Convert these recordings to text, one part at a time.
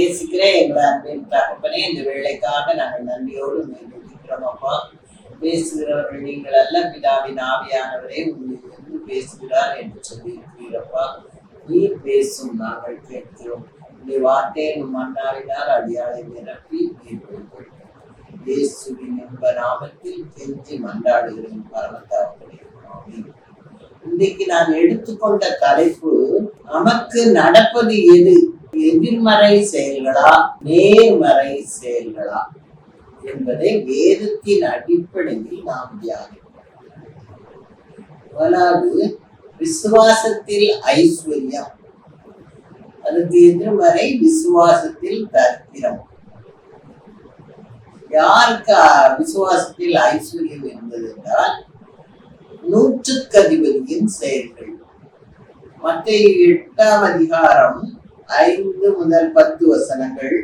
நேசிக்கிறேன் எங்களை அன்பின் தகப்பனே, இந்த வேலைக்காக நாங்கள் நன்றியோடு இருக்கிறோம் அப்பா. பேசுகிறவர்கள் நீங்கள் அல்ல, பிதாவின் ஆவியானவரே உங்களுக்கு பேசுகிறார் என்று சொல்லி இருக்கிறப்பா. நீ பேசும், நாங்கள் கேட்கிறோம். இந்த வார்த்தையை மன்னாவினால் அடியாளை நிரப்பி நீர் இயேசுவின் என்ப நாமத்தில் கெஞ்சி மன்றாடுகிறேன் பரமத்தாவர்களே. இன்றைக்கு நான் எடுத்துக்கொண்ட தலைப்பு, நமக்கு நடப்பது எது, எதிர்மறை செயல்களா நேர்மறை செயல்களா என்பதை வேதத்தின் அடிப்படையில் நாம் தியானிப்போம். முதலாவது விசுவாசத்தில் ஐஸ்வர்யம், அதுக்கு எதிர்மறை விசுவாசத்தில் தரித்திரம். யாருக்கு விசுவாசத்தில் ஐஸ்வர்யம் என்பது என்றால் நூற்றுக்கு அதிபதியின் செயல்கள். மத்தேயு 8ஆம் அதிகாரம் 5 முதல் 10 வசனங்கள்,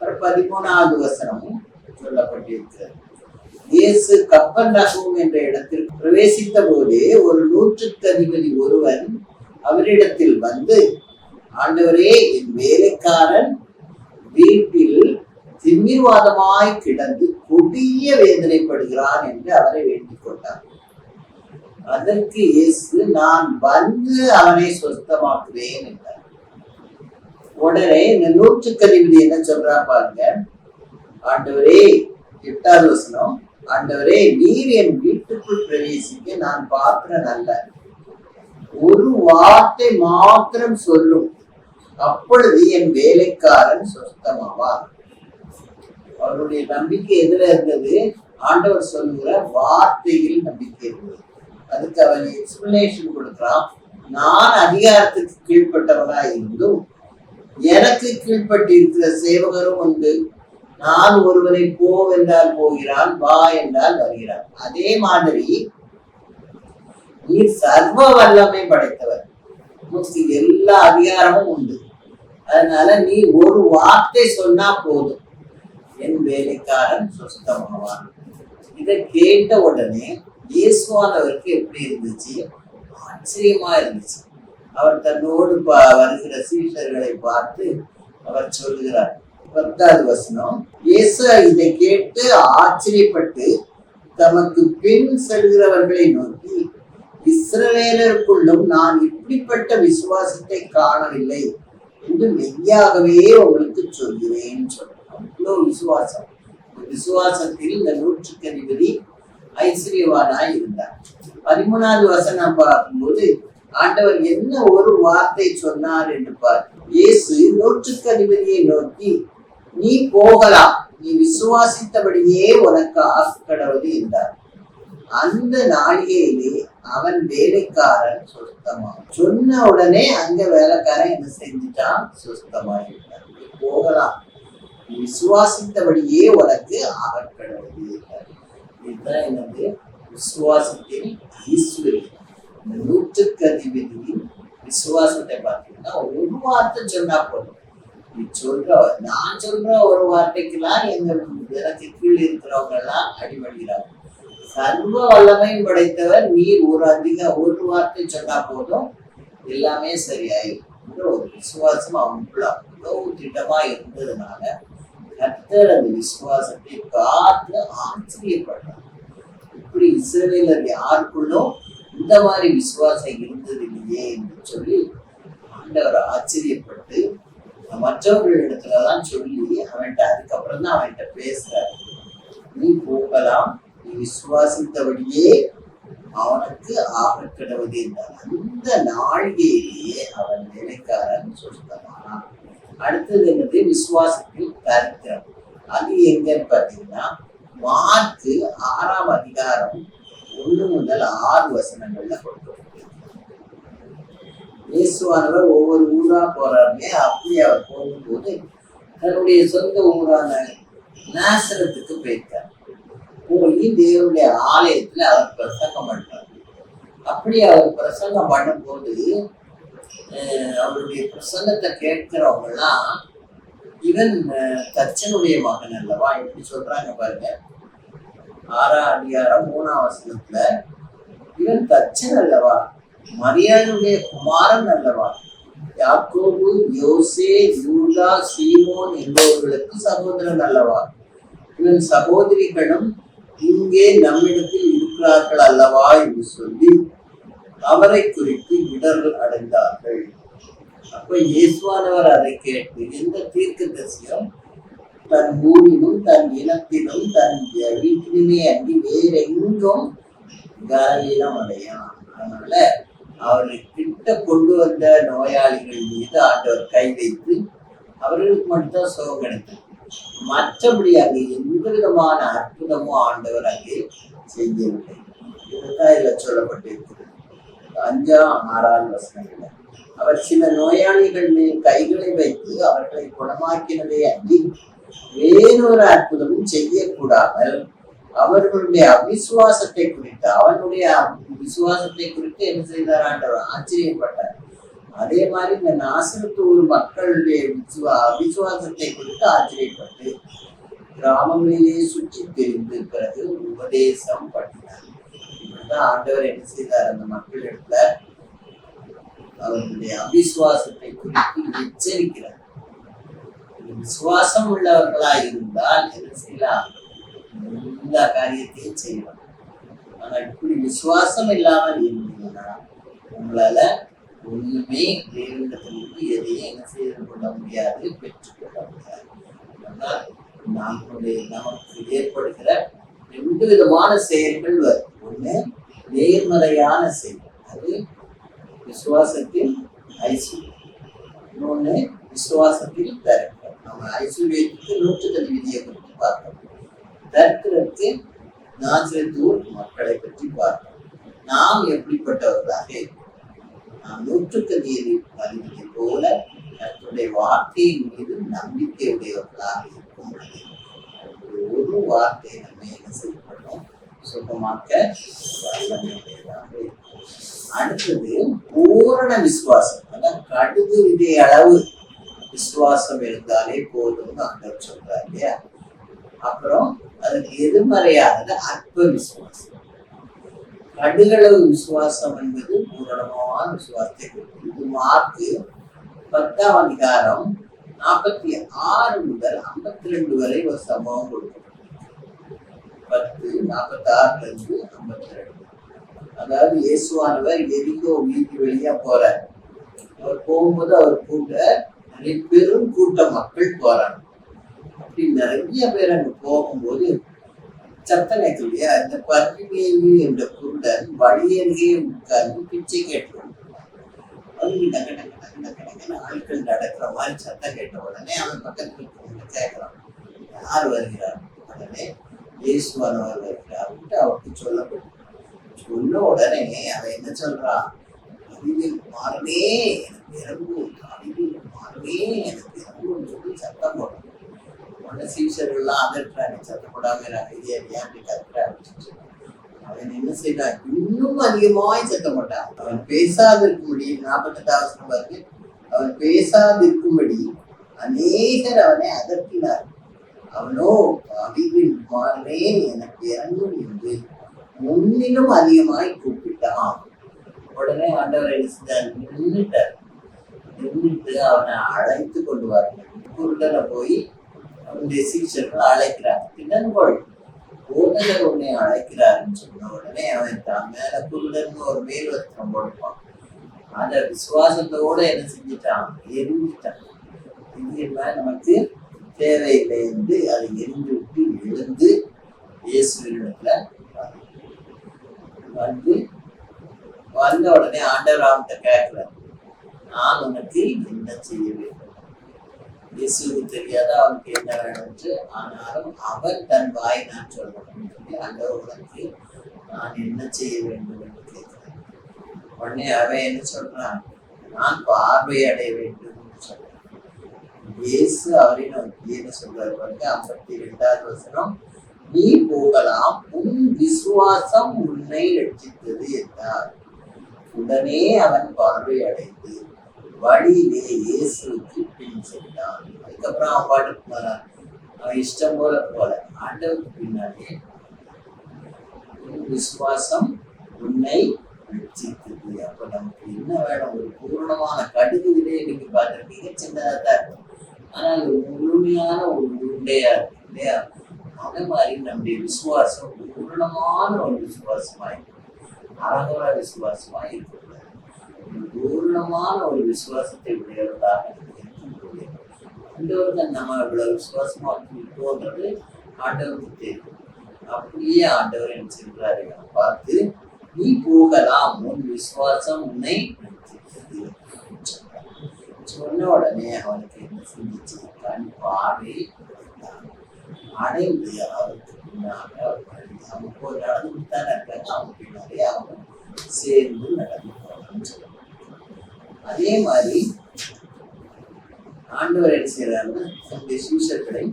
13வது வசனமும் சொல்லப்பட்டிருக்கிறது. இயேசு கப்பர்நகூம் என்ற இடத்திற்கு பிரவேசித்த போதே ஒரு நூற்றுக்கு அதிபதி ஒருவன் அவரிடத்தில் வந்து, ஆண்டவரே, என் வேலைக்காரன் வீட்டில் திமிர்வாதமாய் கிடந்து கொடிய வேதனைப்படுகிறான் என்று அவரை வேண்டிக் கொண்டார். அதற்கு இயேசு, நான் வந்து அவனை சொஸ்தமாக்குவேன் என்றார். உடனே இந்த நூற்றுக்கு அதிபதி என்ன சொல்றா பாருங்க. ஆண்டவரே, 8வது வசனம், ஆண்டவரே, நீர் என் வீட்டுக்குள் பிரவேசிக்க நான் பாத்திரன் அல்ல. ஒரு வார்த்தை மாத்திரம் சொல்லும், அப்பொழுது என் வேலைக்காரன் சொஸ்தமாவார். அவருடைய நம்பிக்கை எதுல இருந்தது? ஆண்டவர் சொல்லுகிற வார்த்தையில் நம்பிக்கை இருந்தது. அதுக்கு அவன் எக்ஸ்பிளனேஷன் கொடுக்கிறான். நான் அதிகாரத்துக்கு கீழ்பட்டவனா இருந்தும் எனக்கு கீழ்பட்டு இருக்கிற சேவகரும் உண்டு. நான் ஒருவனை போவென்றால் போகிறான், வா என்றால் வருகிறான். அதே மாதிரி நீ சர்வ வல்லமை படைத்தவர், உனக்கு எல்லா அதிகாரமும் உண்டு. அதனால நீ ஒரு வார்த்தை சொன்னா போதும், என் வேலைக்காரன் சுஸ்தமாவான். இதை கேட்ட உடனே இயேசுவானவருக்கு எப்படி இருந்துச்சு? ஆச்சரியமா இருந்துச்சு. அவர் தன்னோடு வருகிற சீஷர்களை பார்த்து அவர் சொல்லுகிறார், 10வது வசனம், இயேசு இதை கேட்டு ஆச்சரியப்பட்டு தமக்கு பின் செல்கிறவர்களை நோக்கி, இஸ்ரவேலருக்குள்ளும் நான் இப்படிப்பட்ட விசுவாசத்தை காணவில்லை என்று மெய்யாகவே உங்களுக்கு சொல்கிறேன் சொல்றேன். அவ்வளோ விசுவாசம். விசுவாசத்தில் இந்த நூற்றுக்கு அதிபதி ஐஸ்வர்யவானாய் இருந்தார். 13வது வசனம் பார்க்கும்போது ஆண்டவர் என்ன ஒரு வார்த்தை சொன்னார் என்று பார்த்து, இயேசு நூற்றுக்கு அதிபதியை நோக்கி, நீ போகலாம், நீ விசுவாசித்தபடியே உனக்கு ஆக்கடவது என்றார். அந்த நாளிகையிலே அவன் வேலைக்காரன் சொஸ்தமா. சொன்ன உடனே அங்க வேலைக்காரன் என்ன செஞ்சுட்டான்? சொஸ்தமாயிருந்தார். போகலாம், விசுவாசித்தபடியே உனக்கு ஆகக்கடவுது. இதுதான் என்னது? விசுவாசத்தின் ஐஸ்வர்யம். இந்த நூற்றுக்கு அதிபதியின் விசுவாசத்தை பார்த்தீங்கன்னா, ஒரு வார்த்தை சொன்னா போதும். நீ சொல்ற, நான் சொல்ற ஒரு வார்த்தைக்கெல்லாம் எனக்கு கீழ் இருக்கிறவங்க எல்லாம் அடிபடுகிறாங்க. சர்வ வல்லமையும் படைத்தவர் நீர் ஒரு வார்த்தை சொன்னா போதும், எல்லாமே சரியாயிடும். ஒரு விசுவாசம் அவ்வளவு திட்டமா இருந்ததுனால கர்த்தர் அந்த விசுவாசத்தை பார்த்து ஆச்சரியப்பட்டார். இப்படி இஸ்ரவேலர் யாருக்குள்ளும் இந்த மாதிரி விசுவாசம் இருந்தது இல்லையே என்று சொல்லி ஆண்டவர் ஆச்சரியப்பட்டு மற்றவர்களிடத்துலதான் சொல்லி அவன்கிட்ட அதுக்கப்புறம் தான் அவன்கிட்ட பேசுறாரு. நீ போகலாம், நீ விசுவாசித்தபடியே அவனுக்கு ஆகக்கிடவது என்றார். அந்த நாழிகையிலேயே அவன் வேலைக்காரன் சொஸ்தமானான். அடுத்தது என்னது? விசுவாசத்தில் தரித்திரம். அது எங்கன்னு பார்த்தீங்கன்னா, மார்க்கு 6ஆம் அதிகாரம் 1 முதல் 6 வசனங்கள்ல கொடுக்கப்பட்டிருக்கு. இயேசுவானவர் ஒவ்வொரு ஊரா போறாருங்க. அப்படி அவர் போகும்போது தன்னுடைய சொந்த ஊரான நாசரத்துக்கு போயிருக்கார். போய் தேவனுடைய ஆலயத்துல அவர் பிரசங்கம் பண்றார். அப்படி அவர் பிரசங்கம் பண்ணும்போது அவருடைய பிரசங்கத்தை கேட்கிறவங்க எல்லாம், இவன் தச்சனுடைய மகன் அல்லவா, எப்படி சொல்றாங்க பாருங்க. 6ஆம் அதிகாரம் 3ஆம் வசனத்துல, இவன் தச்சன் அல்லவா, மரியாளுடைய குமாரன் அல்லவா, யாக்கோபு, யோசே, யூதா, சீமோன் என்பவர்களுக்கு சகோதரன் அல்லவா? இவன் சகோதரிகளும் இங்கே நம்மிடத்தில் இருக்கிறார்கள் அல்லவா என்று சொல்லி அவரை குறித்து இடர்கள் அடைந்தார்கள். அப்ப இயேசுவானவர் அதை கேட்டு எந்த தீர்க்கதரிசியும் தன் ஊரிலும் தன் இனத்திலும் தன் வீட்டிலுமே அன்றி வேறெங்கும் கனவீனம் அடையான். அதனால அவரை கிட்ட கொண்டு வந்த நோயாளிகள் மீது ஆண்டவர் கை வைத்து அவர்களுக்கு மட்டும்தான் சுகம் கிடைத்தது. மற்றபடி அங்கே எந்த விதமான அற்புதமும் ஆண்டவர் அங்கே செய்யவில்லை. இதுதான் இதுல சொல்லப்பட்டிருக்கிறது 5-6 வசனங்கள். அவர் சில நோயாளிகள் மேல் கைகளை வைத்து அவர்களை குணமாக்கினதே அன்றி வேறொரு அற்புதமும் செய்யக்கூடாமல் அவர்களுடைய அவிசுவாசத்தை குறித்து அவனுடைய விசுவாசத்தை குறித்து என்ன செய்தார் ஆண்டவர்? ஆச்சரியப்பட்டார். அதே மாதிரி இந்த நாசரத்து ஊர் மக்களுடைய அவிசுவாசத்தை குறித்து ஆச்சரியப்பட்டு கிராமங்களிலே சுற்றி தெரிந்து பிறகு உபதேசம் பண்ணினார். இப்படிதான் ஆண்டவர் என்ன செய்தார்? அந்த மக்களிடத்துல அவர்களுடைய அவிசுவாசத்தை குறித்து எச்சரிக்கிறார். விசுவாசம் உள்ளவர்களா இருந்தால் என்ன செய்யலாம்? எல்லா காரியத்தையும் செய்யலாம். ஆனா இப்படி விசுவாசம் இல்லாமல் இருந்தீங்கன்னா உங்களால ஒண்ணுமே தேவனிடத்திலிருந்து எதையும் என்ன செய்து கொள்ள முடியாது, பெற்றுக்கொள்ள முடியாது. ஆனால் நமக்கு ஏற்படுகிற 2 விதமான செயல்கள் வரும். ஒண்ணு நேர்மறையான செயல், அது விசுவாசத்தில் ஐஸ்வர்யம். இன்னொன்னு விசுவாசத்தில் தர்க்கம். நம்ம ஐஸ்வர்யத்துக்கு 100% விதியை பற்றி பார்த்தோம். தர்க்கத்திற்கு நாசரேத்து ஊர் மக்களை பற்றி பார்த்தோம். நாம் எப்படிப்பட்டவர்களாக இருக்கிறோம்? நாம் 100% அதிபதி போல கர்த்தருடைய வார்த்தையின் மீது நம்பிக்கை உடையவர்களாக இருக்கும் பொழுது ஒரு வார்த்தை நம்ம என்ன செய்யப்படும்? சுகமாக்க வல்லமையுடையதாக இருக்கும். அடுத்தது பூரண விசுவாசம். அதான் கடுகு விதை அளவு விசுவாசம் இருந்தாலே போதும்னு ஆண்டவர் சொல்றாரு இல்லையா? அப்புறம் அதுக்கு எதிர்மறையானது அற்ப விசுவாசம். கடுகளவு விசுவாசம் என்பது பூரணமான விசுவாசத்தை கொடுக்கும். இது மார்க்கு 10ஆம் அதிகாரம் 46 முதல் 52 வரை ஒரு சம்பவம் கொடுக்கும். 10:46 இருந்து 52. அதாவது இயேசுவானவர் எரிகோ வீதி வழியா போறார். அவர் போகும்போது அவர் கூட நிறைய பெரும் கூட்ட மக்கள் போறாங்க. அப்படி நிறைய பேர் அங்க போகும்போது சத்தம் கேட்கலையா? இந்த பர்பிமேயு என்ற குருடன் வழியருகே உட்கார்ந்து பிச்சை கேட்டுருவாங்க. ஆட்கள் நடக்கிற மாதிரி சத்தம் கேட்ட உடனே அவன் பக்கத்துல கேட்கறான், யார் வருகிறார்? உடனே இயேசுவானவர் வருகிறார் அவருக்கு சொல்லப்படும். சொன்ன உடனே அவன் என்ன சொல்றான்? அறிவில் மாறவே எனக்கு இறங்கும், அறிவில் மாறவே எனக்கு இறங்கும் சொல்லி சத்தம் போடுறான். உடனே சீஷர்கள்லாம் அதற்றாங்க, சத்தம் போடாம அப்படி கத்துற ஆரம்பிச்சு. அவன் என்ன செய்யறான்? இன்னும் அதிகமாய் சத்தம் போட்டான். அவன் பேசாதிருக்கும்படி 48ஆம் வசனம் பாருங்க. அவன் பேசாதிருக்கும்படி அநேகர் அவனை அதட்டினார். அவனோ அறிவில் மாறவே எனக்கு இறங்கும் என்று முன்னிலும் அதிகமாய் கூப்பிட்டான். உடனே ஆண்டவர் என்ன செஞ்சார்? நின்றுட்டு அவனை அழைத்து கொண்டு வராங்க. குருடனை போய் அவனுடைய சீஷர்கள் அழைக்கிறாங்க. தினன்கொள் போதகர் உன்னை அழைக்கிறாருன்னு சொன்ன உடனே அவன் தான் மேல குருடன் ஒரு மேல் வஸ்திரம் போடுவான். அந்த விசுவாசத்தோட என்ன செஞ்சுட்டான்? எரிஞ்சிட்டான். இது நமக்கு தேவையில்லை என்று அதை எரிஞ்சு விட்டு எழுந்து இயேசுவினிடத்துல வந்த உடனே ஆண்டவர் அவன்கிட்ட கேட்கிறார், நான் உனக்கு என்ன செய்ய வேண்டும்? இயேசுக்கு தெரியாத அவனுக்கு என்ன வேணும்னு. ஆனாலும் அவன் தன் வாய் நான் சொல்லணும் சொல்லி ஆண்டவர் உனக்கு நான் என்ன செய்ய வேண்டும் என்று கேட்கிறேன். உடனே அவன் என்ன சொல்றான்? நான் பார்வை அடைய வேண்டும் சொல்றான். இயேசு அவரை நோக்கி என்ன சொல்றாரு பாருங்க, 52ஆவது வசனம், நீ போகலாம், உன் விசுவாசம் உன்னை ரட்சித்தது என்றார். உடனே அவன் பார்வை அடைந்து வழியிலே இயேசுக்கு பின் சென்றான். அதுக்கப்புறம் அவன் பாட்டுக்கு போறான். அவன் இஷ்டம் போல ஆண்டவருக்கு பின்னாலே உன் விசுவாசம் உன்னை ரட்சித்தது. அப்ப நமக்கு என்ன வேணும்? ஒரு பூரணமான கடுகு விதையை நீங்க பார்த்துருக்கீங்க, சின்னதா தான் இருக்கும். ஆனால் ஒரு முழுமையான ஒரு உருண்டையா இருக்கு இல்லையா? அதே மாதிரி நம்முடைய விசுவாசம் பூரணமான ஒரு விசுவாசமா இருக்கு. அறகுற விசுவாசமா இருக்கக்கூடாது. பூரணமான ஒரு விசுவாசத்தை உடையவர்களாக இருக்கும்போது ஆண்டவர்கள் நம்ம இவ்வளவு விசுவாசமா இருக்கோன்றது ஆண்டவருக்கு தெரியும். அப்படியே ஆண்டவர் என்ன செய்கிறாரு பார்த்து, நீ போகலாம், உன் விசுவாசம் உன்னை சொன்ன உடனே அவனுக்கு என்ன செஞ்சிச்சு? கண் பார்வை அடைந்து அவருக்கு பின்னாக அவங்க போய் நடந்து தானே இருக்காங்க, அவங்க பின்னாலே அவங்க சேர்ந்து நடந்து போகணும்னு சொல்லுவாங்க. அதே மாதிரி ஆண்டவர் என்ன செய்யறாருன்னா, அந்த சீஷர்களை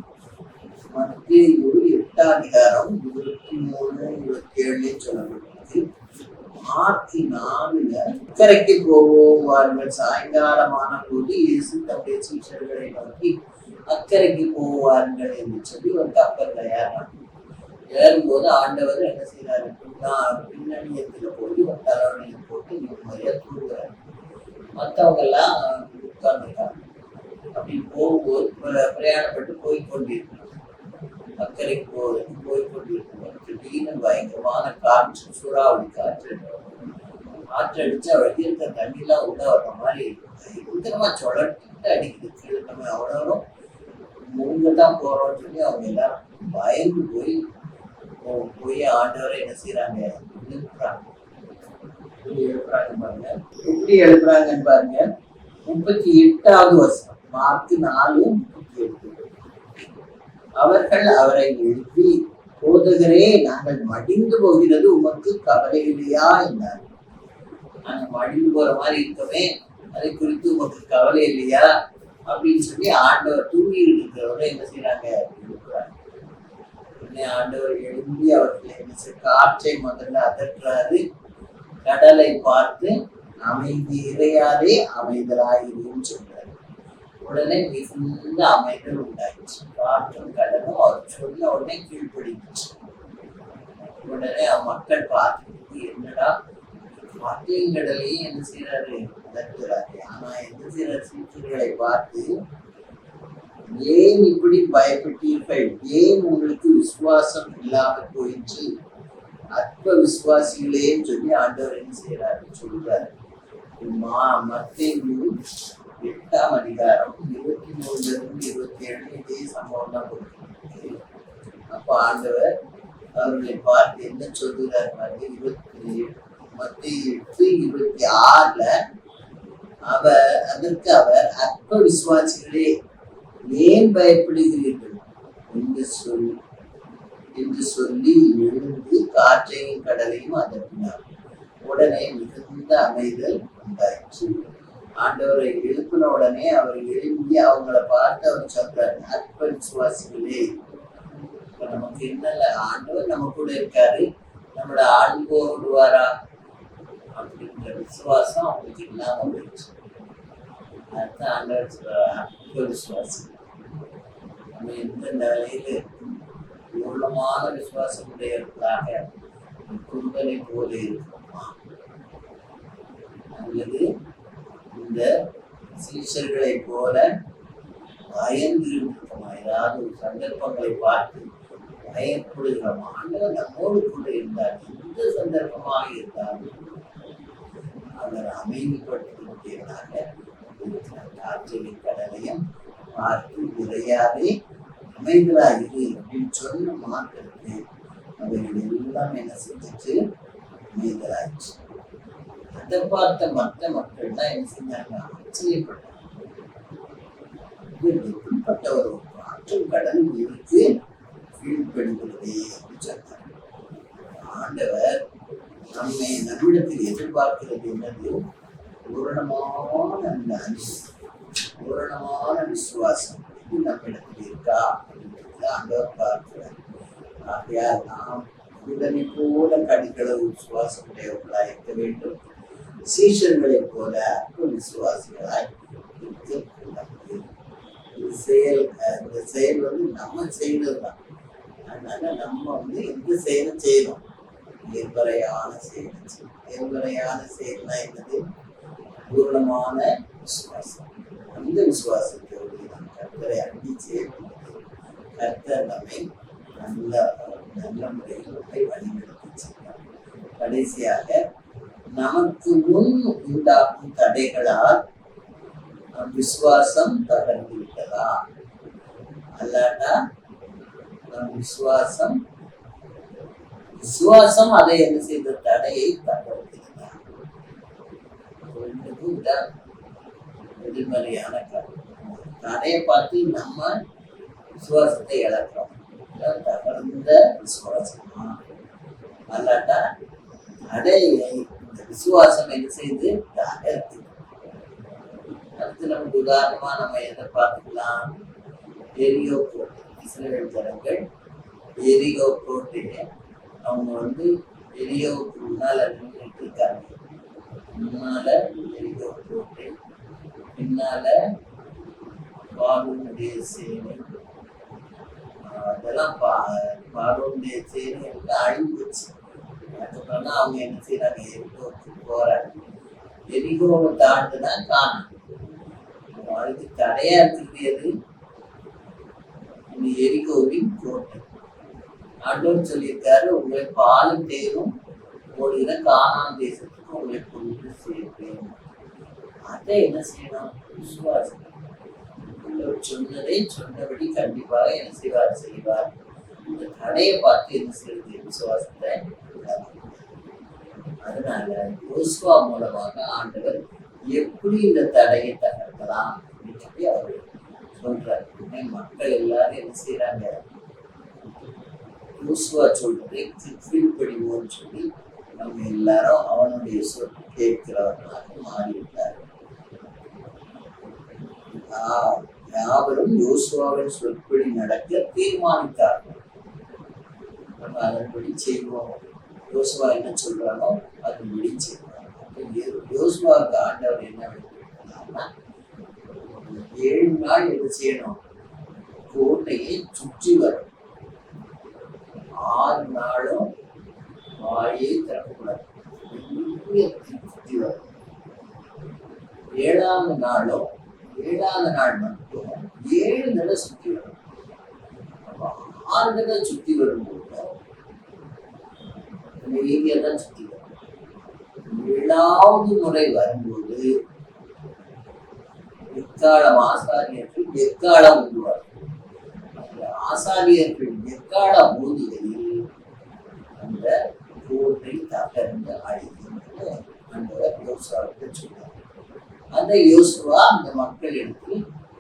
மத்திய 8:23-27 சொல்லப்பட்டிருக்கு. மார்க் 4 அக்கறைக்கு போவார்கள். சாயங்காலமான போது இயேசு தம்முடைய சீஷர்களை நோக்கி அக்கறைக்கு போவார்கள் என்று சொல்லி ஒரு கப்பல் தயாராக ஏறும்போது ஆண்டவர் என்ன செய்யறாரு? பின்னணியத்துல போய் ஒரு தலைவனையை போட்டு நிம்மதியா தூங்குறாரு. மற்றவங்க எல்லாம் உட்கார்ந்துருக்காங்க. அப்படி போகும்போது பிரயாணப்பட்டு போய்கொண்டிருக்கிறாங்க. அக்கறைக்கு போய்கொண்டிருக்கும்போது திடீர்னு பயங்கரமான காற்று, சூறாவளி காற்றடிச்சு அவளுக்கு இருக்க தண்ணிலாம் உள்ள வர்ற மாதிரி பயங்கரமா சுழட்டிட்டு அடிக்குது. கீழே நம்ம அவ்வளோ முங்கதான் போறோம்னு சொல்லி அவங்க எல்லாரும் பயந்து போய் ஆண்டவரை என்ன செய்யறாங்க? எழுப்புறாங்க பாருங்க. எப்படி எழுப்புறாங்கன்னு பாருங்க. 38வது வருஷம், மார்க் 4:38. அவர்கள் அவரை எழுப்பி, போதகரே, நாங்கள் மடிந்து போகிறது, உமக்கு கவலை இல்லையா என்றார். நாங்க மடிந்து போற மாதிரி இருக்கவே, அதை குறித்து உமக்கு கவலை இல்லையா அப்படின்னு சொல்லி ஆண்டவர் தூங்கி இருக்கிறவரை என்ன செய்யறாங்க? எழுப்புறாங்க. ஆண்டவர் எழுப்பி அவர்களை என்ன செய்ய, காற்றை முதல்ல அதற்றாரு, கடலை பார்த்து அமைதி இறையாதே அமைதலாயிருன்னு சொல்றாரு. உடனே மிகுந்த அமைதல் உண்டாயிடுச்சு. காற்றும் கடலும் அவர் சொன்ன உடனே கீழ்ப்படிச்சு. உடனே மக்கள் பார்த்துட்டு, என்னடா காற்றையும் கடலையும் என்ன செய்யறாரு? அதற்கிறாரு. ஆனா என்ன செய்யறாரு? சீற்றர்களை பார்த்து, ஏன் இப்படி பயப்பட்டீர்கள்? ஏன் உங்களுக்கு விசுவாசம் இல்லாமல் போயிடுச்சு? அற்ப விசுவாசிகளேன்னு சொல்லி ஆண்டவர் என்ன செய்யறாரு? சொல்றாரு. மத்தேயு 8:23-27 இதே சம்பவம் தான் கொடுத்திருக்கு. அப்ப ஆண்டவர் அவர்களை பார்த்து என்ன சொல்கிறார்? மத்தேயு 8:26 அதற்கு அவர், அற்ப விசுவாசிகளே, ஏன் பயப்படுகிறீர்கள் என்று சொல்லி எழுந்து காற்றையும் கடலையும் அதட்டினார். உடனே மிகுந்த அமைதல் உண்டாயிற்று. ஆண்டவரை எழுப்பின உடனே அவர் எழுப்பி அவங்கள பார்த்து அவர் சொல்றாரு, அற்ப விசுவாசிகளே. இப்ப நமக்கு என்னல்ல, ஆண்டவர் நம்ம கூட இருக்காரு, நம்மளோட ஆள் போடுவாரா அப்படிங்கிற விசுவாசம் அவங்களுக்கு இல்லாம போயிடுச்சு. அதுதான் ஆண்டவர் சொல்றாரு, அற்ப விசுவாசி. நம்ம எந்த நிலையில பூர்ணமான விசுவாசம் உடையவர்களாக குருடனை போல இருக்குமா, அல்லது இந்த சீஷர்களை போல பயந்து இருக்குமா? ஏதாவது ஒரு சந்தர்ப்பங்களை பார்த்து பயப்படுகிறோமா? ஆண்டவர் நம்மோடு கூட இருந்தார். எந்த சந்தர்ப்பமாக இருந்தாலும் அவர் அமைதிப்படுத்தினாக காற்றையும் கடலையும் பார்த்து விரையாதே அமைதலாயிரு அப்படின்னு சொன்ன மாத்திரத்தை அவர்கள் எல்லாம் என்ன செஞ்சிச்சு? அமைதலாயிடுச்சு. அதை பார்த்த மற்ற மக்கள் தான் என்ன செஞ்சாங்க? ஆச்சரியப்பட்டாங்க. எப்படிப்பட்ட ஒரு ஆற்றும் கடல் இருக்கு கீழ்ப்படுகிறதே அப்படின்னு சொன்னாங்க. ஆண்டவர் நம்மிடத்தில் எதிர்பார்க்கிறது என்னது? பூரணமான அந்த அன்பு, பூரணமான விசுவாசம் இது நம்மிடத்தில் இருக்கா அப்படின்றது ஆண்டவர் பார்க்கிறார். ஆகையால் நாம் உடனே போல கடிகளவு விசுவாசம் உடையவர்களாய் இருக்க வேண்டும். சீஷர்களை போல அற்ப விசுவாசிகளாய் இருக்கக்கூடாது. இந்த செயல் நம்ம செய்யறதுதான். அதனால நம்ம எந்த செயலும் செய்யணும். எவ்வரையான செயல். எவ்வரையான செயல்னா என்னது? பூர்ணமான விசுவாசம். அந்த விசுவாசத்தோடு நாம் கர்த்தரை அண்டி சேர்ந்து கர்த்தர் நம்மை நல்ல நல்ல முறையில் நம்மை வழிநடத்தி சென்றார். கடைசியாக நமக்கு முன் உண்டாகும் தடைகளால் நம் விசுவாசம் தகர்ந்து விட்டதா? அல்லாட்டா நம் விசுவாசம் அதை என்ன செய்த? தடையை தகர்த்திருந்தா. எதிர்மறையான தடையை பார்த்து நம்ம விசுவாசத்தை இழக்கிறோம். தகர்ந்த விசுவாசமா? அல்லாட்டா தடையை இந்த விசுவாசம் என்ன செய்து தகர்த்து. அடுத்து நமக்கு உதாரணமா நம்ம எதை பார்த்துக்கலாம்? எரியோ கோட்டை. இஸ்ரவேல் ஜனங்கள் எரியோ கோட்டையை அவங்க எரியோவுக்கு முன்னால நின்றுட்டு இருக்காங்க. முன்னால எரியோ கோட்டை, பின்னால பார்வோனுடைய சேனை. அதெல்லாம் பார்வோனுடைய சேனை எல்லாம் அழிஞ்சிச்சு. அதுக்கப்புறம் தான் அவங்க என்ன செய்யறாங்க? எரிகோவுக்கு போறாங்க. எரிகோவை தாண்டுனா காணும். அதுக்கு தடையா இருக்கிறது எரிகோவின் கோட்டை. ஆண்டவர் சொல்லியிருக்காரு, உங்களை பாலும் தேரும் ஓடுகிற கானான் தேசத்துக்கு உங்களை கொண்டு சேர்ப்பேன். அதை என்ன செய்யணும்? விசுவாசம். சொன்னதை சொன்னபடி கண்டிப்பாக என்ன செய்வார். இந்த தடையை பார்த்து என்ன செய்யுது? விசுவாசத்தை. அதனால யோசுவா மூலமாக ஆண்டவர் எப்படி இந்த தடையை தகர்க்கலாம் அப்படின்னு சொல்லி அவர் சொல்றாரு. மக்கள் எல்லாரும் என்ன செய்யறாங்க? யோசுவா சொல்றதை கீழ்ப்படிவோம்னு சொல்லி நம்ம எல்லாரும் அவனுடைய சொல் கேட்கிறவர்களாக மாறிவிட்டார். யாவரும் யோசுவாவின் சொற்படி நடக்க தீர்மானித்தார்கள். நம்ம அதன்படி செய்வோம். யோசுவா என்ன சொல்றானோ அதன்படி செய்வோம். யோசுவாவுக்கு ஆண்டவர் என்ன விடுறாருன்னா, 7 நாள் என்ன செய்யணும்? கோட்டையை சுற்றி வரும். 6 நாளும் வாயை திறக்கக்கூடாது. சுற்றி வரும். 7ஆவது நாள் மட்டும் 7 தடவை சுற்றி வரும். 6 தடவை சுற்றி வரும்போது ஏரியா தான் சுற்றி வரும். 7ஆவது முறை வரும்போது எக்காலம் ஆசாரியர்கள் எக்காலம் ஊதுவார். ஆசாரியர்கள் எக்காலம் ஊதுகையில் அந்த கோட்டை தகர்ந்து அழிந்து ஆண்டவர் யோசுவாவுக்கு சொன்னார். அந்த யோசுவா அந்த மக்கள் எடுத்து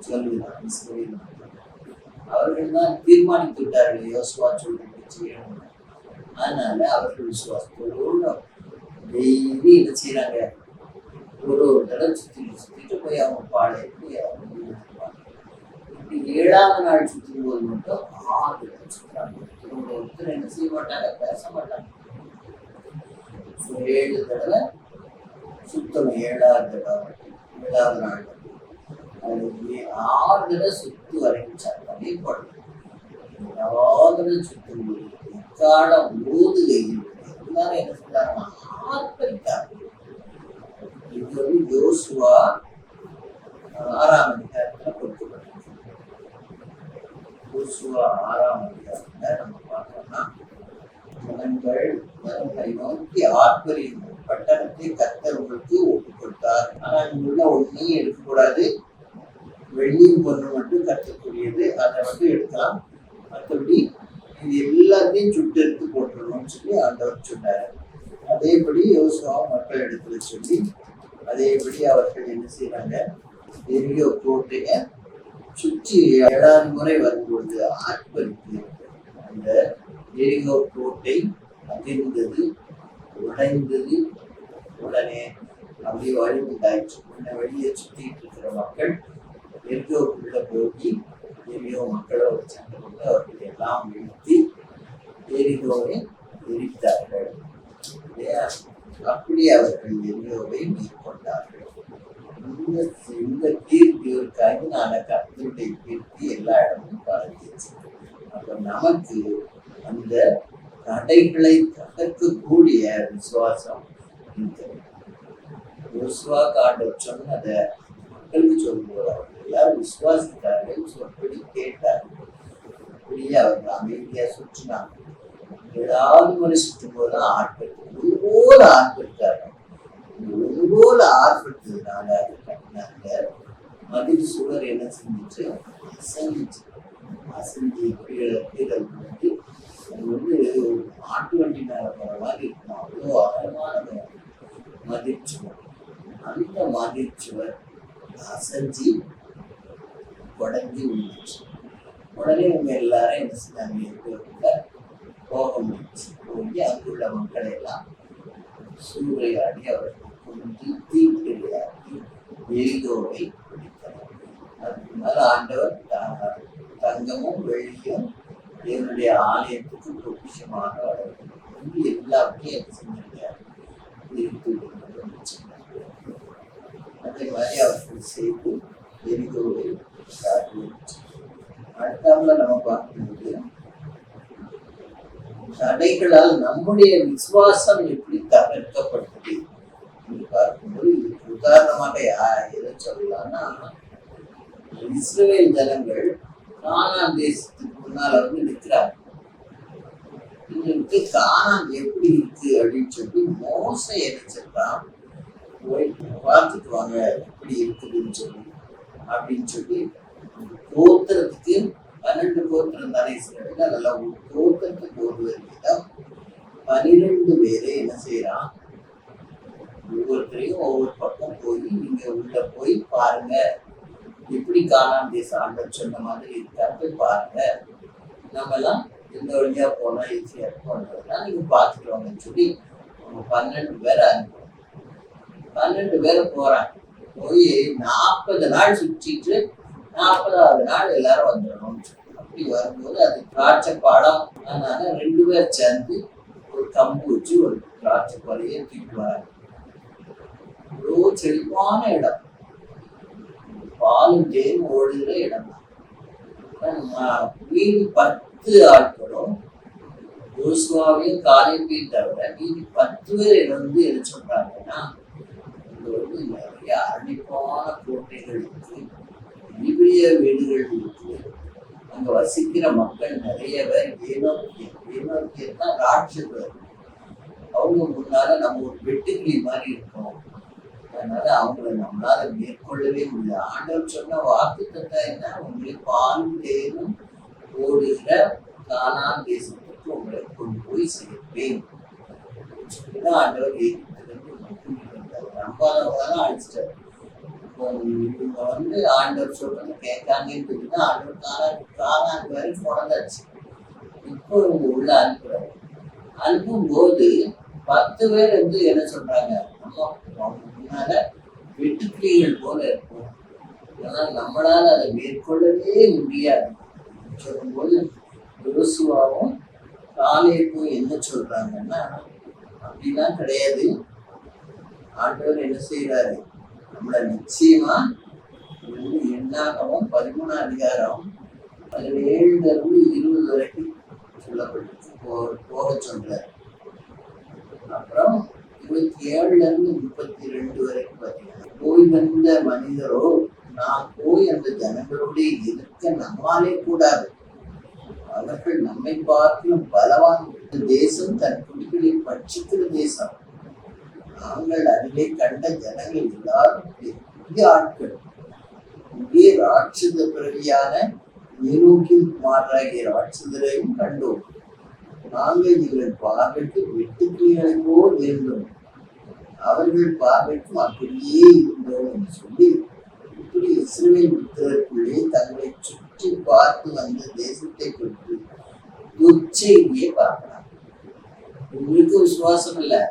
சொல்லுகிறார். அவர்கள் தான் தீர்மானித்து விட்டார்கள் யோசுவா சொல்லிட்டு செய்யணும். அதனால அவர்கள் விசுவாசத்தோடு டெய்லி என்ன செய்யறாங்க? ஒரு தடவை சுத்திட்டு போய் அவங்க பாடையிட்டு இப்படி 7ஆவது நாள் சுற்றும் போது மட்டும் 6 தடவை சுற்றுறாங்க. ஒருத்தர் என்ன செய்ய மாட்டாங்க? பேச மாட்டாங்க. 7 தடவை சுத்தம். 7ஆவது நாள் 6 தடவை சுத்து வரைச்சாங்க. அதே போல 7ஆவது சுத்தும் போது எக்காலம் ஊதுகையில் எல்லாரும் என்ன சொல்றாங்க? ஆர்ப்பரித்தாங்க. இது யோசுவா 6ஆம் அதிகாரத்துல கொடுக்கப்பட்டிருக்கு. யோசுவா 6ஆம் அதிகாரத்துல நம்ம பார்த்தோம்னா, ஜனங்கள் மரங்களை நோக்கி ஆர்ப்பரியும் பட்டணத்தை கர்த்தர் உங்களுக்கு ஒப்பு கொடுத்தார். ஆனா இங்குள்ள ஒன்னையும் எடுக்கக்கூடாது. வெள்ளியும் பொண்ணு மட்டும் கட்டக்கூடியது, அதை மட்டும் எடுக்கலாம். மற்றபடி இது எல்லாத்தையும் சுட்டு எடுத்து போட்டுடணும்னு சொல்லி ஆண்டவர் சொன்னார். அதேபடி யோசுவா மக்கள் இடத்துல சொல்லி அதேபடி அவர்கள் என்ன செய்யறாங்க? எரியோ கோட்டைய சுற்றி 7ஆவது முறை வரும்பொழுது ஆர்ப்பரித்து அந்த எரியோ கோட்டை அதிர்ந்தது, உடைந்தது. உடனே அப்படியே வழிமுண்டாயிற்று. வெளியே சுத்திட்டு இருக்கிற மக்கள் எரியோக்குள்ள போய் எரியோ மக்களோ சண்டை கொண்டு அவர்கள் எல்லாம் வீழ்த்தி எரியோவை எரித்தார்கள். அப்படி அவர்கள் எரியோவை மேற்கொண்டார்கள். இந்த கீர்த்தியோருக்காக நான் கர்த்தருடைய கீர்த்தி எல்லா இடமும் பரவிச்சு. அப்ப நமக்கு அந்த தடைகளை தகர்க்கக்கூடிய விசுவாசம் இருக்கிறது. யோசுவாக்கு ஆண்டவர் சொன்னதை மக்களுக்கு சொல்லும்போது அவர்கள் எல்லாரும் விசுவாசித்தார்கள், சொற்படி கேட்டார்கள். அப்படியே அவர்கள் அமைதியா சுற்றினாங்க. ஏதாவது முறை சுற்றும் போதுதான் ஆட்பட்டு ஒருபோல ஆட்பட்டார்கள். ஒருபோல ஆர்ப்பட்டதுனால அது கட்டினாங்க. மதில் சுவர் என்ன செஞ்சிச்சு? அசைஞ்சிச்சு. அசைஞ்சு கீழே போட்டு அது மாட்டு வண்டி மேல போற மாதிரி இருக்கும். அவ்வளோ அழகான மதிர்ச்சுவர். அந்த மதிர்ச்சுவர் அசைஞ்சு உடஞ்சி விழுந்துச்சு. உடனே இவங்க எல்லாரும் என்ன செஞ்சாங்க? போக முடிச்சு. போய் அங்குள்ள மக்களை எல்லாம் சூறையாடி அவர்கள் கொண்டு தீப்பிடியாக்கி எரிகோவை பிடித்தனர். அதுக்கு மேல ஆண்டவர் தங்கமும் வெள்ளியும் என்னுடைய ஆலயத்துக்கு பொக்கிஷமாக வளர்ந்து எல்லாத்தையும் என்ன செஞ்சிருக்காரு? அதே மாதிரி அவர்கள் செய்து எரிகோவை அடுத்தாப்புல நம்ம பார்க்கும்போது தடைகளால் நம்முடைய விசுவாசம் எப்படி தகர்க்கப்பட்டது என்று பார்க்கும்போது இதுக்கு உதாரணமாக எதை சொல்லலாம்னா, இஸ்ரவேல் ஜனங்கள் கானான் தேசத்துக்கு முன்னால் நிற்கிறாங்க. இன்னைக்கு கானான் எப்படி இருக்கு அப்படின்னு சொல்லி மோசை என்ன போய் பார்த்துட்டு வாங்க எப்படி இருக்குதுன்னு சொல்லி அப்படின்னு சொல்லி கோத்திரத்துக்கு 12 கோத்திரம் தானே இஸ்ரவேல், அதெல்லாம் ஒரு கோத்திரத்துக்கு ஒருவர் வீதம் 12 பேரை என்ன செய்யறான்? ஒவ்வொருத்தரையும் ஒவ்வொரு பக்கம் போய் நீங்க உள்ள போய் பாருங்க, எப்படி கானான் தேசம் ஆண்டவர் சொன்ன மாதிரி இருக்கா, போய் பாருங்க, நம்ம எல்லாம் இந்த வழியா போனா ஈஸியா இருக்கும்ன்றதுனா நீங்க பார்த்துட்டு வாங்கன்னு சொல்லி அவங்க 12 பேரை அனுப்புவோம். 12 பேரை போறாங்க. போய் 40 நாள் சுற்றிட்டு 40வது நாள் எல்லாரும் வந்துடணும். அப்படி வரும்போது அது திராட்சை பாடம். அதனால 2 பேர் சேர்ந்து ஒரு கம்பு வச்சு ஒரு திராட்சை பாலையே தூக்கிட்டு வராங்க. இவ்வளோ செழிப்பான இடம், பாலும் தேன் ஓடுகிற இடம் தான். மீதி 10 ஆட்களும் யோசுவாவையும் காலேபையும் தவிர மீதி 10 பேர் என்ன சொல்றாங்கன்னா, இங்க நிறைய அடிப்பான கோட்டைகள் இருக்கு, விவிலிய வீடுகள் இருக்கு, அங்க வசிக்கிற மக்கள் நிறைய பேர் ஏனோக்கியர்னா ராட்சதர். அவங்க முன்னால நம்ம ஒரு வெட்டுக்கிளி மாதிரி இருக்கோம். அதனால அவங்களை நம்மளால மேற்கொள்ளவே முடியல. ஆண்டவர் சொன்ன வாக்குத்தத்தம் என்ன? உங்களை பாலும் தேனும் ஓடுகிற கானான் தேசத்துக்கு உங்களை கொண்டு போய் சேர்ப்பேன். ஆண்டவர் நம்பாதவங்களாம் அழிச்சிட்டாரு. இவங்க ஆண்டவர் சொல்றது கேட்காங்கன்னு சொல்லிட்டு ஆண்டவர் கானான் வரைக்கும் பிறந்தாச்சு. இப்போ இவங்க உள்ள அனுப்புறாரு. அனுப்பும் போது 10 பேர் என்ன சொல்றாங்க? நம்ம முன்னால வெட்டுக்கிளிகள் போல இருக்கும், ஆனால் நம்மளால அதை மேற்கொள்ளவே முடியாது சொல்லும்போது யோசுவாவும் காலேபும் என்ன சொல்றாங்கன்னா, அப்படிலாம் கிடையாது. ஆண்டவர் என்ன செய்யறாரு? நம்மள நிச்சயமா எண்ணாகவும் 13ஆம் அதிகாரம் 17 இருந்து 20 வரைக்கும் சொல்லப்பட்டு போக சொல்றாரு. அப்புறம் 27 இருந்து 32 வரைக்கும் பார்த்தீங்கன்னா, போய் வந்த மனிதரோ நாம் போய் அந்த ஜனங்களோட இருக்க நம்மாலே கூடாது, அவர்கள் நம்மை பார்க்கலும் பலவான். தேசம் தன் குடிகளை பட்சிக்கிற தேசம். நாங்கள் அதிலே கண்ட ஜனங்கள் எல்லாரும் பெரிய ஆட்கள். இங்கே ராட்சத பிறவியான ஏனோக்கின் குமாரராகிய ராட்சதரையும் கண்டோம். நாங்கள் எங்கள் பார்வைக்கு வெட்டுக்கிளிகளை போல் இருந்தோம், அவர்கள் பார்வைக்கும் அப்படியே இருந்தோம் என்று சொல்லி இப்படி இஸ்ரவேல் புத்திரருக்குள்ளே தங்களை சுற்றி பார்த்து வந்த தேசத்தை குறித்து துச்செய்தியை பார்க்கலாம். உங்களுக்கு விசுவாசம் இல்லை,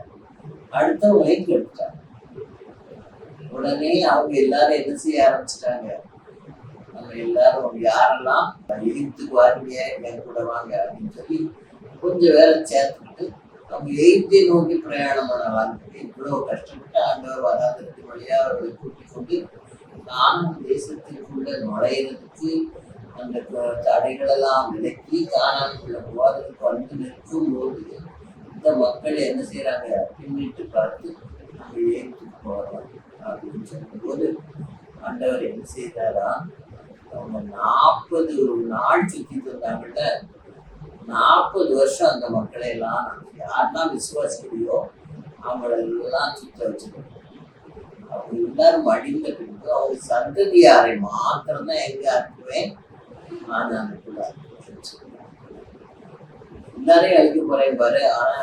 அடுத்தவங்களையும் கேட்டாங்க. உடனே அவங்க எல்லாரும் என்ன செய்ய ஆரம்பிச்சிட்டாங்க? நம்ம எல்லாரும் யாரெல்லாம் எகிப்துக்கு வாருங்க, என் கூட வாங்க அப்படின்னு சொல்லி கொஞ்சம் வேலை சேர்த்துக்கிட்டு அவங்க எகிப்தை நோக்கி பிரயாணம் பண்ண வாழ்க்கை இவ்வளவு கஷ்டப்பட்டு ஆண்டவர் வராதற்கு வழியா அவர்களை கூட்டிக் கொண்டு நானும் தேசத்திற்குள்ள நுழையிறதுக்கு அந்த தடைகளெல்லாம் விலக்கி காணாமக்குள்ள போவதற்கு வந்து நிற்கும் போது இந்த மக்கள் என்ன செய்யறாங்க, பின்னிட்டு பார்த்து நம்ம ஏற்றுட்டு போறோம் அப்படின்னு சொல்லும்போது ஆண்டவர் என்ன செய்தாரா, அவங்க 40 நாள் சுத்திட்டு வந்தாங்கல்ல, 40 வருஷம் அந்த மக்களை எல்லாம் யாரெல்லாம் விசுவாசிக்கலையோ அவங்களெல்லாம் சுத்த வச்சுக்கணும். அவங்க எல்லாரும் மடிந்த பின்பு அவங்க சந்ததியாரை மாத்திரம்தான் எங்க அனுப்புவேன், நான் அனுப்புவேன். எல்லாரையும் அழிக்க போறேன் பாரு. ஆனா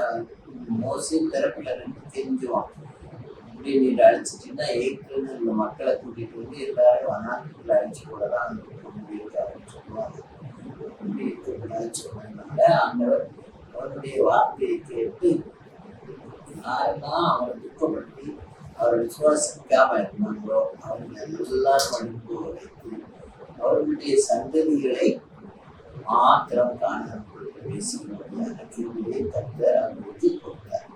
மோசே பிறப்புல 2 தெரிஞ்சுவான். இப்படி நீ அழிச்சிட்டீங்கன்னா ஏற்கனவே இந்த மக்களை கூட்டிட்டு வந்து எல்லாரையும் அனாதைக்குள்ள அழிச்சு கூடதான் சொல்லுவாங்க. இப்படி இருக்கக்கூடாதுன்னு சொன்னதுனால ஆண்டவர் அவருடைய வார்த்தையை கேட்டு யாரெல்லாம் அவரை துக்கப்படுத்தி அவரை விசுவாசிக்காம இருந்தாங்களோ அவர்களை எல்லாரும் அனுப்பி வைத்து அவர்களுடைய சந்ததிகளை மாத்திரம் காண பேசிய கர்த்தர் அவர்களுக்கு கொடுத்தார்.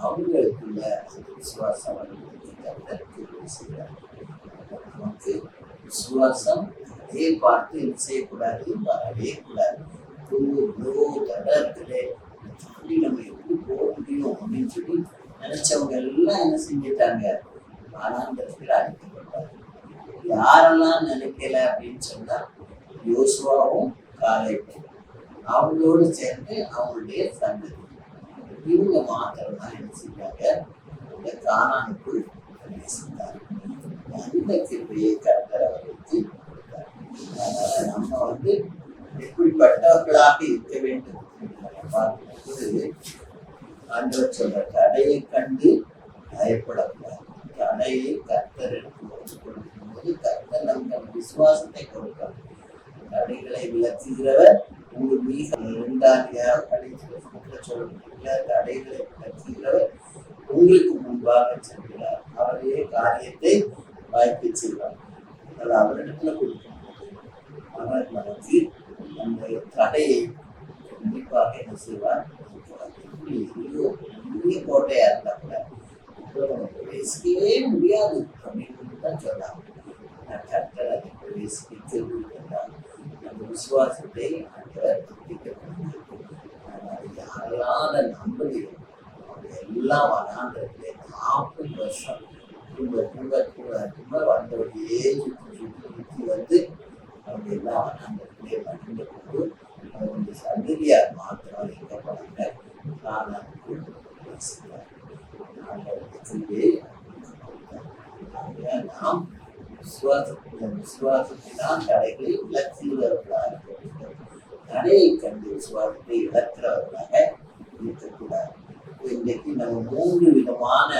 அவங்களுக்குள்ள விசுவாசம் அவர்களுக்கு கர்த்தர் பேசுகிறார். நமக்கு விசுவாசம் அதே பார்த்து என்ன செய்யக்கூடாது, வரவே கூடாது. தடத்திலே தாண்டி நம்ம எப்படி போக முடியும் அப்படின்னு சொல்லி நினைச்சவங்க எல்லாம் என்ன செஞ்சிட்டாங்க, ஆனந்தத்தில் அழைக்கப்பட்டாங்க. யாரெல்லாம் நினைக்கல அப்படின்னு சொன்னா யோசுவாவும் காலேபும் அவங்களோடு சேர்ந்து அவங்களுடைய சந்ததி இவங்க மாத்திரம் தான் என்ன செஞ்சாங்க, இந்த கானானுக்குள் பிரவேசித்தார். அந்த கிருபையை கர்த்தர் அவர்களுக்கு கொடுத்தார். அதனால நம்ம எப்படிப்பட்டவர்களாக இருக்க வேண்டும் பார்க்கும்போது ஆண்டவர் சொல்ற தடையை கண்டு பயப்படக்கூடாது. தடையை கர்த்தர் கொடுக்கும்போது கர்த்தர் நமக்கு விசுவாசத்தை கொடுப்பார். தடைகளை விளக்குகிறவர் உங்கள் மீக 2 கடைசியில் சொல்ல தடைகளை விளக்குகிறவர் உங்களுக்கு முன்பாக செல்கிறார். அவரையே காரியத்தை வாய்ப்பு செய்வார். அது அவரிடத்துல கொடுக்கும்போது அவர் நமக்கு அந்த தடையை கண்டிப்பாக என்ன செய்வார். பெரிய கோட்டையா இருந்தா கூட நமக்கு பேசிக்கவே முடியாது அப்படின்னு தான் சொன்னாங்க. கர்த்தர் அதை பேசிக்க நம்ம விசுவாசத்தை ஆண்டவர் யாரெல்லாம் நம்பலையோ அவங்க எல்லாம் வராண்டதுல 40 வருஷம் வந்தவரையே சுற்றி வந்து அவங்க எல்லாம் வராண்டதுலேயே மடிந்து கொண்டு அவங்களுடைய சந்ததியார் மாத்திரம் எங்க போனாங்க, கானானுக்குள் பேசுகிறார். நாம் விசுவாசத்தினால் தடைகளை இழக்கிறவர்களாக தடையை கண்டு விசுவாசத்தை இழக்கிறவர்களாக இருக்கக்கூடாது. இன்றைக்கு நம்ம 3 விதமான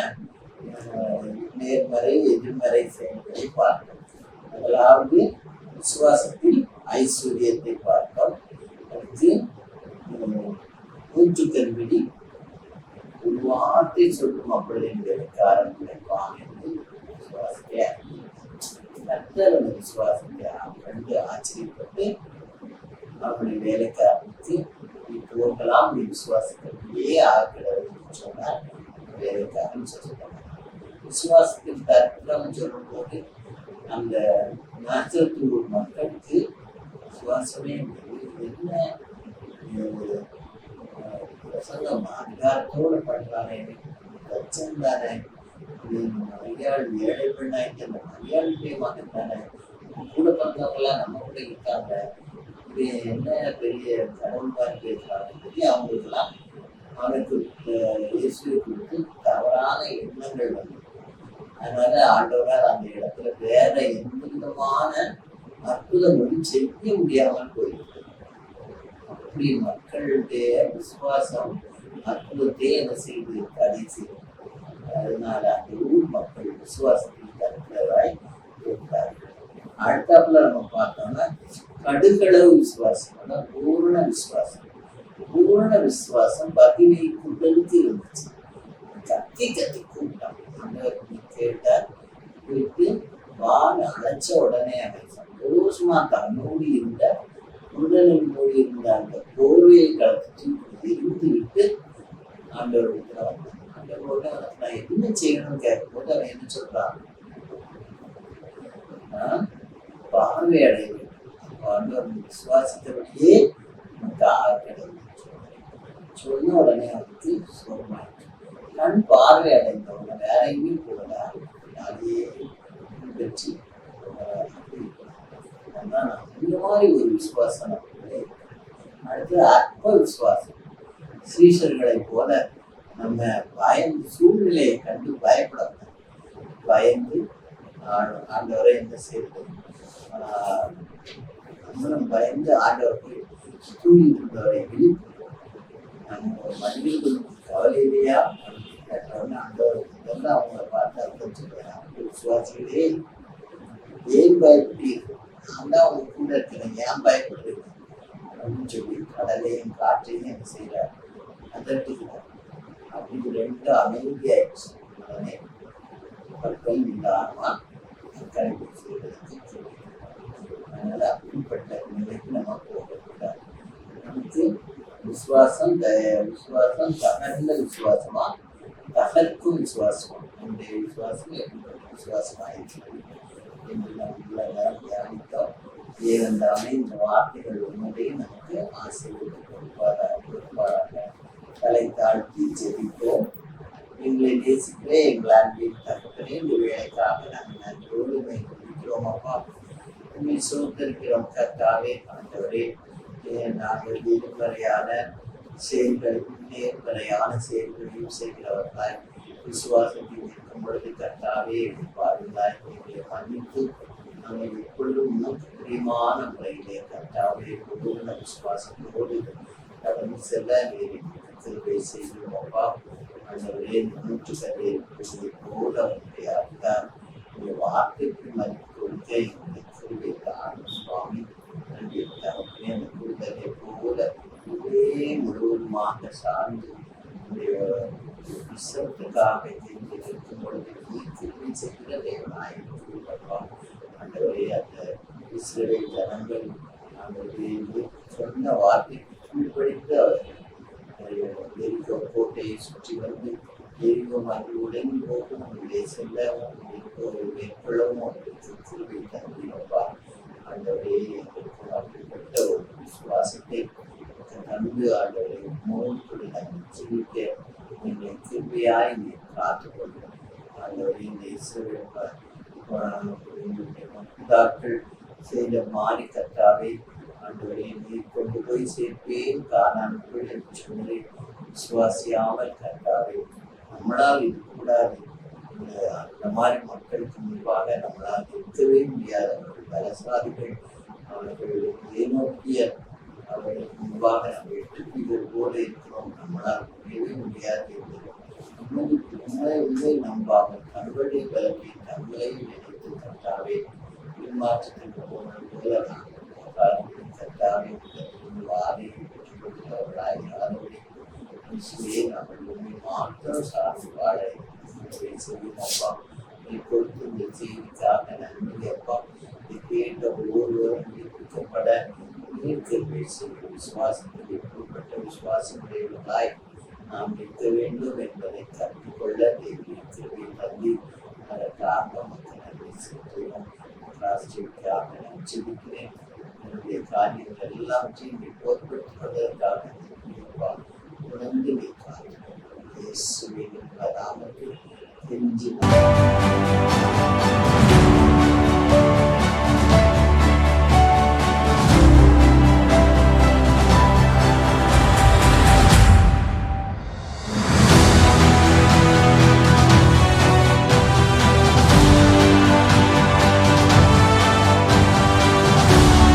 நேர்மறை எதிர்மறை செயல்களை பார்த்தோம். முதலாவது விசுவாசத்தில் ஐஸ்வர்யத்தை பார்த்தோம். அடுத்து நூற்றுக்கண்பிடி ஒரு வார்த்தை சொல்லும் அப்படிங்கிற காரணம் என்று விசுவாசத்தை கர்த்தர் அந்த விசுவாசத்தை கண்டு ஆச்சரியப்பட்டு அப்படி வேலைக்கு ஆரம்பித்து நீ போகலாம், நீ விசுவாசத்தையே ஆகிறது சொன்னார். வேலைக்கு ஆரம்பிச்சு விசுவாசத்தின் தர்க்கம் சொல்லும் போது அந்த நாச்சத்தூர் மக்களுக்கு விசுவாசமே என்ன பிரசங்கம் அதிகாரத்தோடு பண்றானே, லட்சம் தானே, மரியாள் ஏழை பெண்ணாயிட்டு அந்த மரியாளுடைய மகன் தானே, கூட பண்றவங்களாம் நம்ம கூட இருக்காங்க, இது என்ன பெரிய கடவுள் மாதிரி பேசுறாங்க சொல்லி அவங்களுக்கெல்லாம் அவனுக்கு இயேசுவை கொடுத்து தவறான எண்ணங்கள் வந்து அதனால ஆண்டவரால் அந்த இடத்துல வேற எந்த விதமான அற்புதங்களும் செய்ய முடியாமல் போயிருக்கு. அப்படி மக்களுடைய விசுவாசம் அற்புதத்தை என்ன செய்து தடை செய்யும். அதனால அந்த ஊர் மக்கள் விசுவாசத்தில் தடுக்கிறதாய் இருந்தார்கள். அடுத்தாப்புல நம்ம பார்த்தோம்னா கடுகளவு விசுவாசம், பூர்ண விசுவாசம். பூர்ண விசுவாசம் பகிமை கூட்டலுக்கு இருந்துச்சு. கத்தி கூட்டம் கேட்டார், போயிட்டு வான் அழைச்ச உடனே அவன் சந்தோஷமா தன்னோடு இருந்த உடலில் மூடி இருந்த அந்த போர்வையை கலத்து இருந்து விட்டு ஆண்டவர்களுக்கு வந்தான். ஆண்டவரோட நான் என்ன செய்யணும்னு கேட்கும்போது அவன் என்ன சொல்றான், பார்வை அடைய வேண்டும். விசுவாசித்தபடியே நமக்கு ஆகிறது சொன்ன உடனே அவருக்கு சோகமாயிட்டு கண் பார்வை அடைந்தவங்க வேற எங்கேயும் போகல, அதையே பின்பற்றி இந்த மாதிரி ஒரு விசுவாசம் நமக்கு. அடுத்து அற்ப விசுவாசம். ஸ்ரீஷர்களை போல நம்ம பயந்து சூழ்நிலையை கண்டு பயப்படாது, பயந்து ஆண்டவரை என்ன செய்யுது, நம்மளும் பயந்து ஆண்டவர் போய் தூங்கிட்டு இருந்தவரை விழிப்பு நம்ம மனிதர்கள் கவலை இல்லையா ஆண்டவர் வந்து அவங்கள பார்த்து அர்த்தம் சொல்றாங்க, விசுவாசிகளே ஏன் பயப்பட்டீர்கள், நான் தான் அவங்க கூட இருக்கிறேன், ஏன் பயப்படுறீங்க அப்படின்னு சொல்லி கடலையும் காற்றையும் என்ன செய்யறாரு அதட்டுகிறார். அப்படி ரெண்டு அமைதியாயிடுச்சு. உடனே கற்கள் இல்லாமா கல்வி செய்வதற்கு சொல்லி, அதனால அப்படிப்பட்ட நிலைக்கு நம்ம போகக்கூடாது. நமக்கு விசுவாசம் விசுவாசம் தகர்ந்த விசுவாசமா தகர்க்கும் விசுவாசமா, நம்முடைய விசுவாசம் எப்படிப்பட்ட விசுவாசமாயிருக்கு என்று நம்ம தியானித்தோம். ஏனென்றாலே இந்த வார்த்தைகள் உண்மையை நமக்கு ஆசீர்வாதம் கொடுப்பாராக. தலை தாழ்த்தி ஜெபிப்போம். எங்களை நேசிக்கிறே எங்கள் அன்பின் தகப்பனே, இந்த வேலைக்காக நாங்கள் நன்றியோடு கொடுக்கிறோம் அப்பா. உண்மை சோதரிக்கிறோம் கர்த்தாவே. ஆண்டவரே, நாங்கள் எதிர்மறையான செயல்களையும் நேர்மறையான செயல்களையும் செய்கிறவர்களாய் விசுவாசத்தில் இருக்கும் பொழுது கர்த்தாவே பாருங்களாய் எங்களை மன்னித்து நாங்கள் எப்பொழுதும் பிரியமான முறையிலே கர்த்தாவே பூர்ண விசுவாசத்தோடு கடந்து செல்ல கிருபை செய்கிறோம் அப்பா. ஆண்டவரே, மூன்று கதை போல உங்களுடைய அர்த்தம் உங்களுடைய வார்த்தைக்கு மதிப்பு கொடுக்க எங்களுடைய கிருபை காணும் சுவாமி. நன்றி தகப்பனே. அந்த குருதலை போல முழுவதுமாக சார்ந்து விசத்துக்காக இருக்கும் பொழுது கிருபை செய்கிற தேவனாயிருப்பா. ஆண்டவரே, அந்த இஸ்ரவேல் ஜனங்கள் ஆண்டவரே சொன்ன வார்த்தைக்கு கீழ்ப்படிந்து அவர்கள் எரிகோ கோட்டையை சுற்றி வந்து எரிகோ மறு உடனே போகும் உங்களுடைய செல்ல மேற்கொள்ளவும் அவர்களுக்கு கிருபை தந்தினப்பா. ஆண்டவரே, எங்களுக்கு அப்படிப்பட்ட ஒரு விசுவாசத்தை தந்து ஆண்டவரை மோகத்தோடு நாங்கள் ஜீவிக்க எங்களை கிருபையாய் காத்துக்கொள்ளும். ஆண்டவரே, இந்த இஸ்ரவேல் முத்தாக்கள் செய்த மாறி கர்த்தாவை ஆண்டவரே நீர் கொண்டு போய் சேர்ப்பேன் காணாமல் என்று சொல்லி விசுவாசியாமல் கர்த்தாவை நம்மளால் இது கூடாது. அந்த மாதிரி மக்களுக்கு முன்பாக நம்மளால் இருக்கவே முடியாது. அவர்கள் பலசாலிகள், அவர்கள் ஏனோக்கிய அவர்களுக்கு முன்பாக நம்ம எட்டுப்பீர்கள் போல இருக்கிறோம், நம்மளால் முடியவே முடியாது என்பது நம்மளை நம்பாமல் தங்களுடைய பலத்தை தங்களை நினைத்து கர்த்தாவே பின்மாற்றத்திற்கு போனது போல கர்த்தாவே வாரை பெற்றுக் கொடுக்கிறவர்களாய் யாரோடு நாங்கள் உண்மை மாத்திரம் சார்ந்து வாழ செய்யும் அப்பா. நீ கொடுத்து இந்த செய்திக்காக நன்றி அப்பா. நீ கேட்ட ஒவ்வொருவரும் நீக்கப்பட நீர்க்கை செய்யும் விசுவாசத்தில் எப்படிப்பட்ட விசுவாசமுடையவர்களாய் நாம் நிற்க வேண்டும் என்பதை கற்றுக்கொள்ள தேவையை தந்தி அதற்காக மக்கள் நன்றி செலுத்துவோம். ராஷ்டிரிக்காக நான் ஜெபிக்கிறேன். என்னுடைய காரியங்கள் எல்லாவற்றையும் நீ பொறுப்பெற்றுவதற்காக உணர்ந்து நீ காத்து இயேசுவின் நாமத்தில் கெஞ்சி